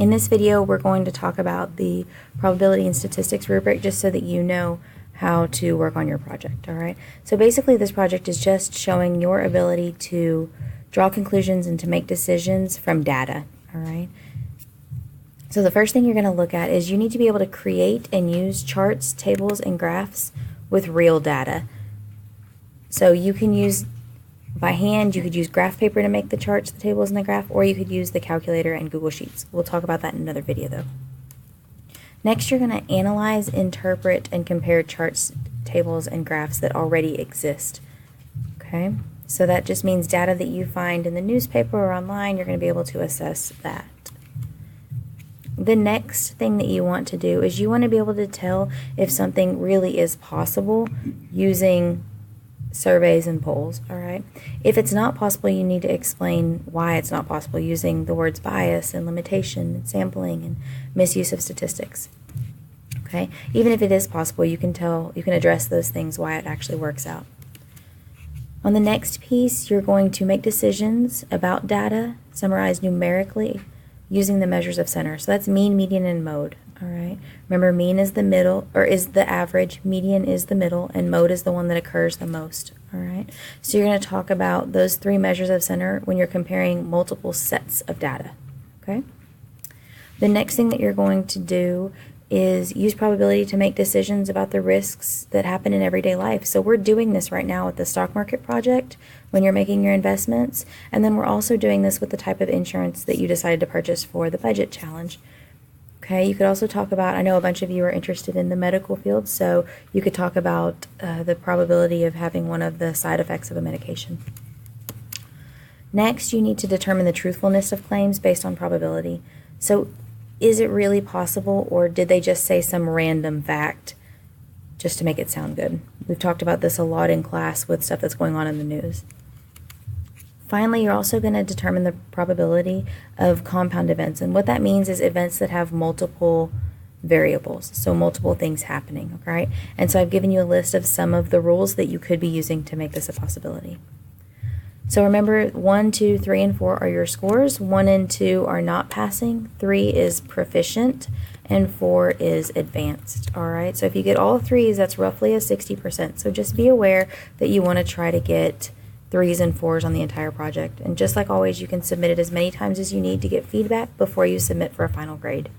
In this video, we're going to talk about the probability and statistics rubric just so that you know how to work on your project, all right? So basically, this project is just showing your ability to draw conclusions and to make decisions from data, all right? So the first thing you're going to look at is you need to be able to create and use charts, tables, and graphs with real data. So you can use by hand, you could use graph paper to make the charts, the tables, and the graph, or you could use the calculator and Google Sheets. We'll talk about that in another video though. Next, you're going to analyze, interpret, and compare charts, tables, and graphs that already exist. Okay? So that just means data that you find in the newspaper or online, you're going to be able to assess that. The next thing that you want to do is you want to be able to tell if something really is possible using surveys and polls, all right? If it's not possible, you need to explain why it's not possible using the words bias and limitation and sampling and misuse of statistics, okay? Even if it is possible, you can address those things, why it actually works out. On the next piece, you're going to make decisions about data summarized numerically using the measures of center. So that's mean, median, and mode, all right? Remember, mean is the middle, or is the average, median is the middle, and mode is the one that occurs the most, all right? So you're going to talk about those three measures of center when you're comparing multiple sets of data, okay? The next thing that you're going to do is use probability to make decisions about the risks that happen in everyday life. So we're doing this right now with the stock market project when you're making your investments, and then we're also doing this with the type of insurance that you decided to purchase for the budget challenge. Okay, you could also talk about, I know a bunch of you are interested in the medical field, so you could talk about the probability of having one of the side effects of a medication. Next, you need to determine the truthfulness of claims based on probability. So is it really possible, or did they just say some random fact just to make it sound good? We've talked about this a lot in class with stuff that's going on in the news. Finally, you're also going to determine the probability of compound events, and what that means is events that have multiple variables, so multiple things happening, okay? And so I've given you a list of some of the rules that you could be using to make this a possibility. So remember, 1, 2, 3, and 4 are your scores. 1 and 2 are not passing. 3 is proficient, and 4 is advanced. All right. So if you get all 3s, that's roughly a 60%. So just be aware that you want to try to get 3s and 4s on the entire project. And just like always, you can submit it as many times as you need to get feedback before you submit for a final grade.